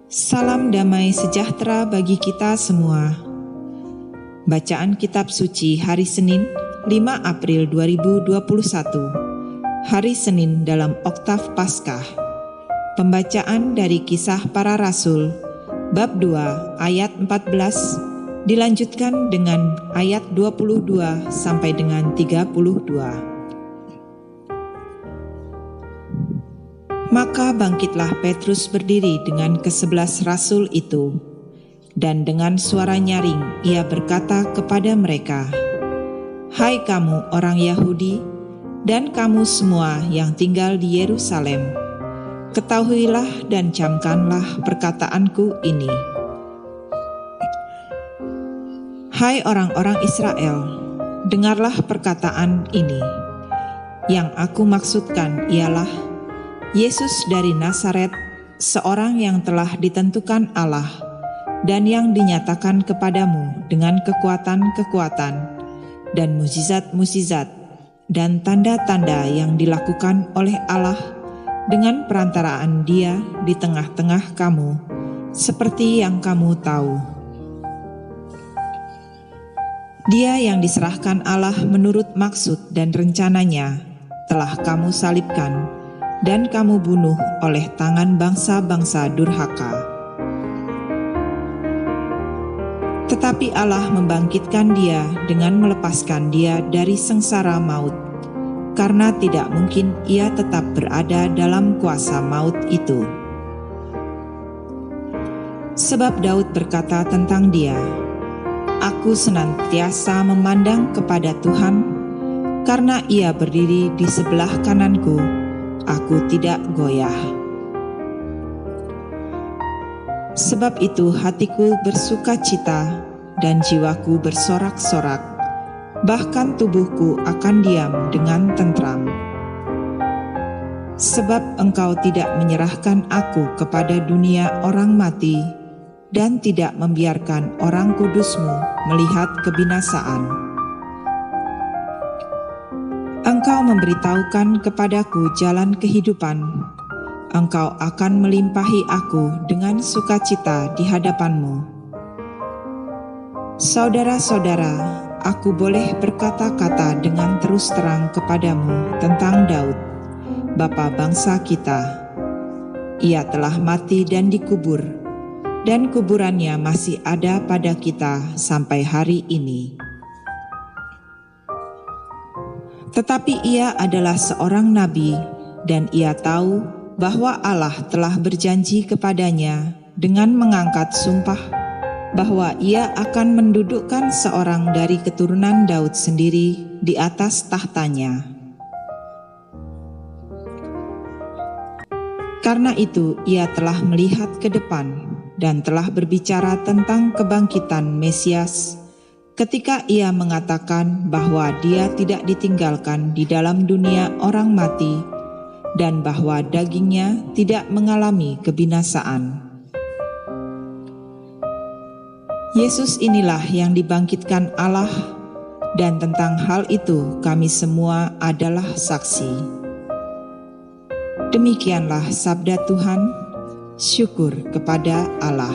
Salam damai sejahtera bagi kita semua. Bacaan Kitab Suci hari Senin, 5 April 2021. Hari Senin dalam Oktav Paskah. Pembacaan dari Kisah Para Rasul, bab 2 ayat 14, dilanjutkan dengan ayat 22 sampai dengan 32. Maka bangkitlah Petrus berdiri dengan ke-11 rasul itu, dan dengan suara nyaring ia berkata kepada mereka, "Hai kamu orang Yahudi, dan kamu semua yang tinggal di Yerusalem, ketahuilah dan camkanlah perkataanku ini. Hai orang-orang Israel, dengarlah perkataan ini. Yang aku maksudkan ialah Yesus dari Nazaret, seorang yang telah ditentukan Allah dan yang dinyatakan kepadamu dengan kekuatan-kekuatan dan mukjizat-mukjizat dan tanda-tanda yang dilakukan oleh Allah dengan perantaraan Dia di tengah-tengah kamu, seperti yang kamu tahu. Dia yang diserahkan Allah menurut maksud dan rencananya telah kamu salibkan dan kamu bunuh oleh tangan bangsa-bangsa durhaka. Tetapi Allah membangkitkan dia dengan melepaskan dia dari sengsara maut, karena tidak mungkin ia tetap berada dalam kuasa maut itu. Sebab Daud berkata tentang dia, "Aku senantiasa memandang kepada Tuhan, karena ia berdiri di sebelah kananku, aku tidak goyah." Sebab itu hatiku bersuka cita dan jiwaku bersorak-sorak, bahkan tubuhku akan diam dengan tentram. Sebab Engkau tidak menyerahkan aku kepada dunia orang mati dan tidak membiarkan orang kudus-Mu melihat kebinasaan. Engkau memberitahukan kepadaku jalan kehidupan. Engkau akan melimpahi aku dengan sukacita di hadapan-Mu. Saudara-saudara, aku boleh berkata-kata dengan terus terang kepadamu tentang Daud, bapa bangsa kita. Ia telah mati dan dikubur, dan kuburannya masih ada pada kita sampai hari ini. Tetapi ia adalah seorang nabi, dan ia tahu bahwa Allah telah berjanji kepadanya dengan mengangkat sumpah bahwa ia akan mendudukkan seorang dari keturunan Daud sendiri di atas tahtanya. Karena itu ia telah melihat ke depan dan telah berbicara tentang kebangkitan Mesias, ketika ia mengatakan bahwa dia tidak ditinggalkan di dalam dunia orang mati dan bahwa dagingnya tidak mengalami kebinasaan. Yesus inilah yang dibangkitkan Allah, dan tentang hal itu kami semua adalah saksi. Demikianlah sabda Tuhan, syukur kepada Allah.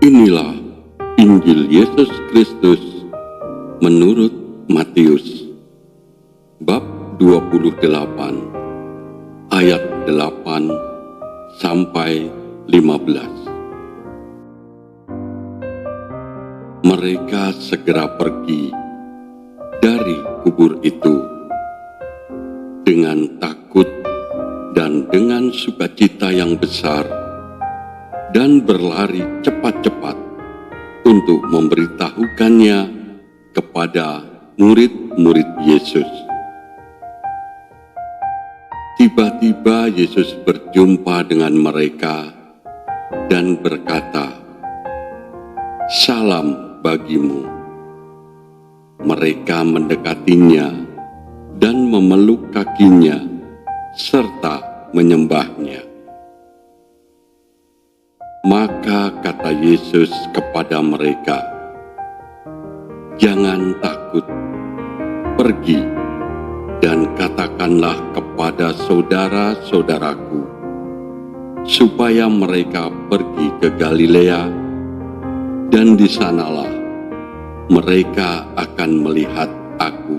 Inilah Injil Yesus Kristus menurut Matius, bab 28, ayat 8 sampai 15. Mereka segera pergi dari kubur itu dengan takut dan dengan sukacita yang besar, dan berlari cepat-cepat untuk memberitahukannya kepada murid-murid Yesus. Tiba-tiba Yesus berjumpa dengan mereka dan berkata, "Salam bagimu." Mereka mendekatinya dan memeluk kakinya serta menyembahnya. Maka kata Yesus kepada mereka, "Jangan takut, pergi dan katakanlah kepada saudara-saudaraku supaya mereka pergi ke Galilea, dan di sanalah mereka akan melihat Aku.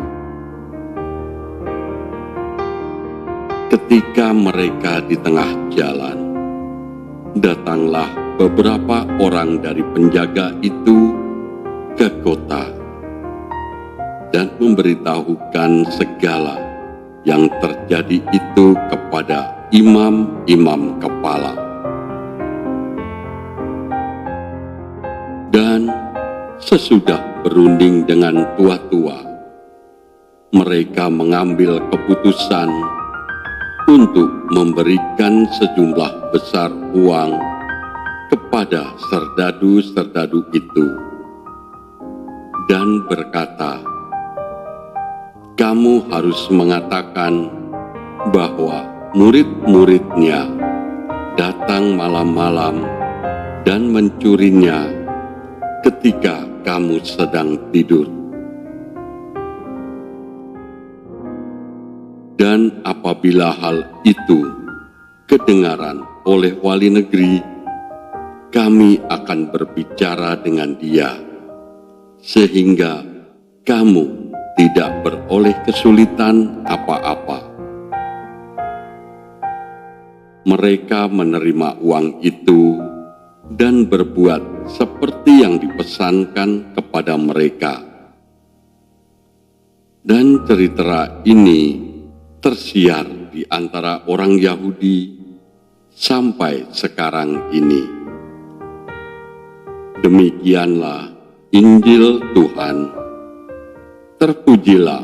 Ketika mereka di tengah jalan, datanglah beberapa orang dari penjaga itu ke kota dan memberitahukan segala yang terjadi itu kepada imam-imam kepala. Dan sesudah berunding dengan tua-tua, mereka mengambil keputusan untuk memberikan sejumlah besar uang kepada serdadu-serdadu itu dan berkata, "Kamu harus mengatakan bahwa murid-muridnya datang malam-malam dan mencurinya ketika kamu sedang tidur. Dan apabila hal itu kedengaran oleh wali negeri, kami akan berbicara dengan dia, sehingga kamu tidak beroleh kesulitan apa-apa." Mereka menerima uang itu dan berbuat seperti yang dipesankan kepada mereka. Dan cerita ini tersiar di antara orang Yahudi sampai sekarang ini. Demikianlah Injil Tuhan. Terpujilah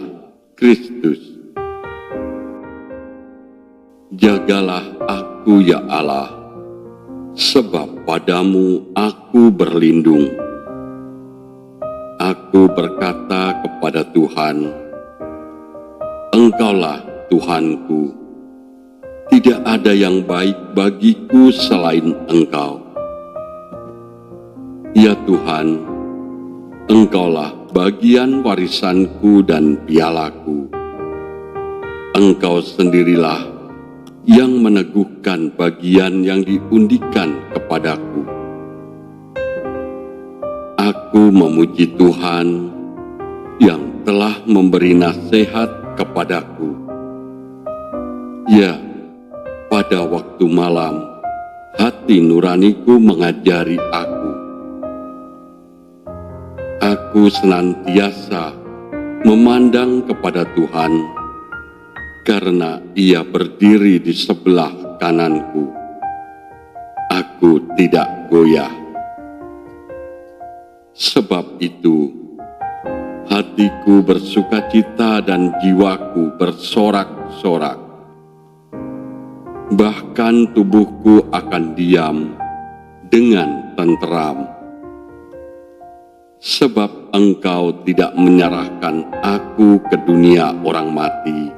Kristus. Jagalah Aku ya Allah, sebab padamu Aku berlindung. Aku berkata kepada Tuhan, Engkaulah Tuhanku, tidak ada yang baik bagiku selain Engkau. Ya Tuhan, Engkaulah bagian warisanku dan pialaku. Engkau sendirilah yang meneguhkan bagian yang diundikan kepadaku. Aku memuji Tuhan yang telah memberi nasihat kepadaku. Ya, pada waktu malam, hati nuraniku mengajari aku. Aku senantiasa memandang kepada Tuhan, karena Ia berdiri di sebelah kananku. Aku tidak goyah. Sebab itu, hatiku bersukacita dan jiwaku bersorak-sorak. Bahkan tubuhku akan diam dengan tenteram. Sebab Engkau tidak menyerahkan aku ke dunia orang mati,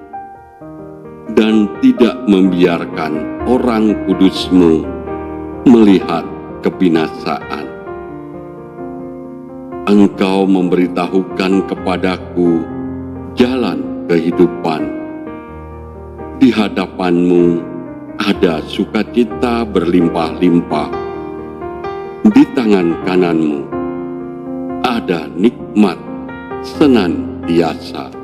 dan tidak membiarkan orang kudus-Mu melihat kebinasaan. Engkau memberitahukan kepadaku jalan kehidupan. Di hadapan-Mu ada sukacita berlimpah-limpah. Di tangan kanan-Mu ada nikmat senantiasa.